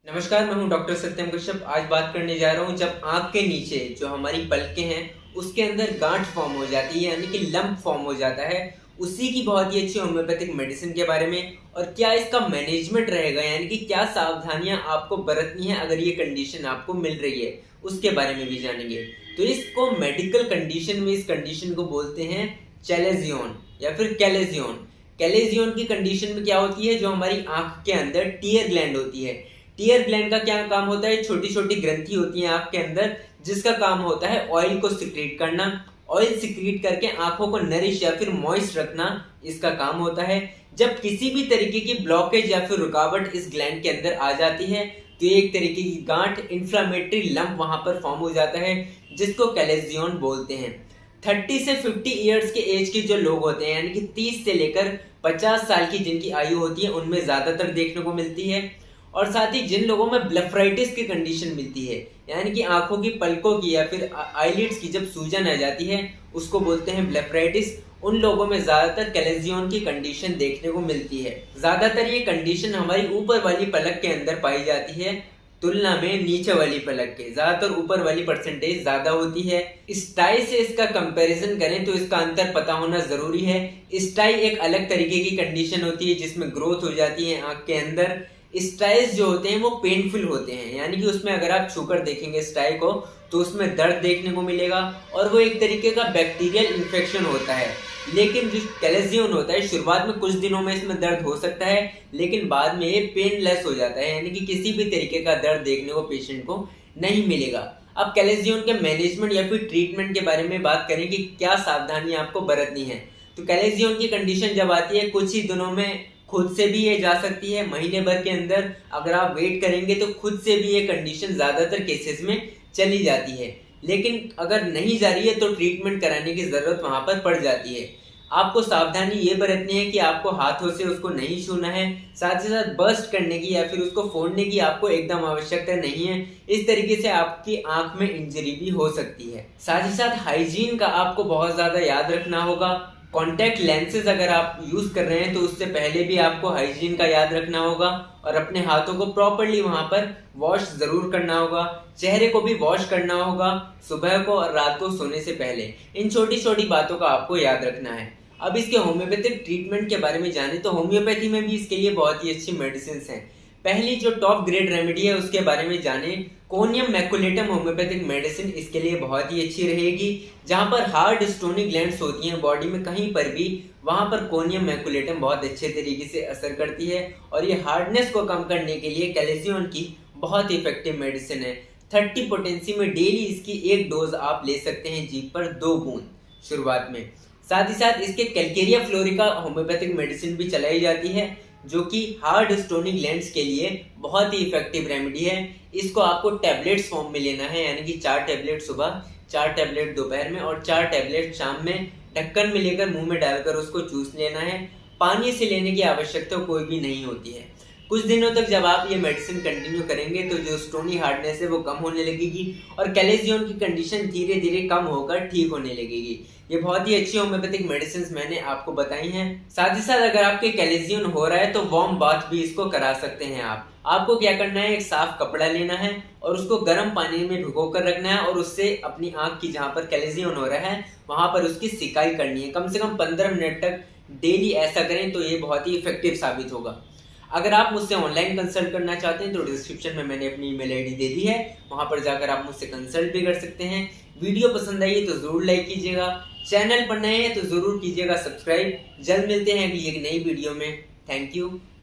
नमस्कार, मैं हूं डॉक्टर सत्यम कश्यप। आज बात करने जा रहा हूं जब आँख के नीचे जो हमारी पलकें हैं उसके अंदर गांठ फॉर्म हो जाती है, यानी कि लंप फॉर्म हो जाता है। उसी की बहुत ही अच्छी होम्योपैथिक मेडिसिन के बारे में और क्या इसका मैनेजमेंट रहेगा, यानी कि क्या सावधानियां आपको बरतनी है अगर ये कंडीशन आपको मिल रही है, उसके बारे में भी जानेंगे। तो इसको मेडिकल कंडीशन में इस कंडीशन को बोलते हैं चैलेजियन या फिर कैलेजियन। कैलेजियन की कंडीशन में क्या होती है, जो हमारी आंख के अंदर टीयर ग्लैंड होती है। टीयर ग्लैंड का क्या काम होता है, छोटी छोटी ग्रंथि होती है आंख के अंदर, जिसका काम होता है ऑयल को सिक्रीट करना। ऑयल सिक्रीट करके आंखों को नरिश या फिर मॉइस्ट रखना, इसका काम होता है। जब किसी भी तरीके की ब्लॉकेज या फिर रुकावट इस ग्लैंड के अंदर आ जाती है तो एक तरीके की गांठ, इन्फ्लामेटरी लंप वहां पर फॉर्म हो जाता है, जिसको कैलेजियन बोलते हैं। 30 से 50 ईयर्स के एज के जो लोग होते हैं, यानी कि 30 से लेकर 50 साल की जिनकी आयु होती है, उनमें ज्यादातर देखने को मिलती है। और साथ ही जिन लोगों में ब्लेफराइटिस की कंडीशन मिलती है, यानी कि आंखों की पलकों की या फिर आईलिड्स की जब सूजन आ जाती है, उसको बोलते हैं ब्लेफराइटिस। उन लोगों में ज्यादातर कैलेजियन की कंडीशन देखने को मिलती है। ज्यादातर ये कंडीशन हमारी ऊपर वाली पलक के अंदर पाई जाती है, तुलना में नीचे वाली पलक के ज्यादातर ऊपर वाली परसेंटेज ज्यादा होती है। स्टाई से इसका कंपैरिजन करें तो इसका अंतर पता होना जरूरी है। स्टाई एक अलग तरीके की कंडीशन होती है जिसमें ग्रोथ हो जाती है आंख के अंदर। स्टाइल्स जो होते हैं वो पेनफुल होते हैं, यानी कि उसमें अगर आप छूकर देखेंगे स्टाई को तो उसमें दर्द देखने को मिलेगा और वो एक तरीके का बैक्टीरियल इन्फेक्शन होता है। लेकिन जो कैलेजियन होता है, शुरुआत में कुछ दिनों में इसमें दर्द हो सकता है, लेकिन बाद में ये पेनलेस हो जाता है, यानी कि किसी भी तरीके का दर्द देखने को पेशेंट को नहीं मिलेगा। अब कैलेजियन के मैनेजमेंट या फिर ट्रीटमेंट के बारे में बात करें कि क्या सावधानी आपको बरतनी है। तो कैलेजियन की कंडीशन जब आती है, कुछ ही दिनों में खुद से भी ये जा सकती है। महीने भर के अंदर अगर आप वेट करेंगे तो खुद से भी ये कंडीशन ज्यादातर केसेस में चली जाती है। लेकिन अगर नहीं जा रही है तो ट्रीटमेंट कराने की जरूरत वहां पर पड़ जाती है। आपको सावधानी ये बरतनी है कि आपको हाथों से उसको नहीं छूना है, साथ ही साथ बर्स्ट करने की या फिर उसको फोड़ने की आपको एकदम आवश्यकता नहीं है। इस तरीके से आपकी आंख में इंजरी भी हो सकती है। साथ ही साथ हाइजीन का आपको बहुत ज्यादा याद रखना होगा। कॉन्टैक्ट लेंसेज अगर आप यूज कर रहे हैं तो उससे पहले भी आपको हाइजीन का याद रखना होगा और अपने हाथों को प्रॉपरली वहां पर वॉश जरूर करना होगा। चेहरे को भी वॉश करना होगा सुबह को और रात को सोने से पहले। इन छोटी छोटी बातों का आपको याद रखना है। अब इसके होम्योपैथिक ट्रीटमेंट के बारे में जाने तो होम्योपैथी में भी इसके लिए बहुत ही अच्छी मेडिसिन हैं। पहली जो टॉप ग्रेड रेमेडी है उसके बारे में जाने, कोनियम मैकुलेटम होम्योपैथिक मेडिसिन इसके लिए बहुत ही अच्छी रहेगी। जहां पर हार्ड स्टोनी ग्लैंड्स होती हैं बॉडी में कहीं पर भी, वहां पर कोनियम मैकुलेटम बहुत अच्छे तरीके से असर करती है और ये हार्डनेस को कम करने के लिए कैल्शियम की बहुत ही इफेक्टिव मेडिसिन है। 30 पोटेंसी में डेली इसकी एक डोज आप ले सकते हैं, जीभ पर 2 बूंद शुरुआत में। साथ ही साथ इसके कैलकेरिया फ्लोरिका होम्योपैथिक मेडिसिन भी चलाई जाती है, जो कि हार्ड स्टोनी ग्लैंड्स के लिए बहुत ही इफेक्टिव रेमेडी है। इसको आपको टैबलेट्स फॉर्म में लेना है, यानी कि 4 टैबलेट सुबह, 4 टैबलेट दोपहर में और 4 टैबलेट शाम में ढक्कन में लेकर मुंह में डालकर उसको चूस लेना है। पानी से लेने की आवश्यकता कोई भी नहीं होती है। कुछ दिनों तक जब आप ये मेडिसिन कंटिन्यू करेंगे तो जो स्टोनी हार्डनेस है वो कम होने लगेगी और कैलेजियन की कंडीशन धीरे धीरे कम होकर ठीक होने लगेगी। ये बहुत ही अच्छी होम्योपैथिक मेडिसिन मैंने आपको बताई हैं। साथ ही साथ अगर आपके कैलेजियन हो रहा है तो वार्म बाथ भी इसको करा सकते हैं आप। आपको क्या करना है, एक साफ कपड़ा लेना है और उसको गर्म पानी में भिगो कर रखना है और उससे अपनी आंख की जहां पर कैलेजियन हो रहा है वहां पर उसकी सिकाई करनी है। कम से कम 15 मिनट तक डेली ऐसा करें तो ये बहुत ही इफेक्टिव साबित होगा। अगर आप मुझसे ऑनलाइन कंसल्ट करना चाहते हैं तो डिस्क्रिप्शन में मैंने अपनी ईमेल आईडी दे दी है, वहां पर जाकर आप मुझसे कंसल्ट भी कर सकते हैं। वीडियो पसंद आई है तो जरूर लाइक कीजिएगा, चैनल पर नए हैं तो जरूर कीजिएगा सब्सक्राइब। जल्द मिलते हैं अगली एक नई वीडियो में। Thank you.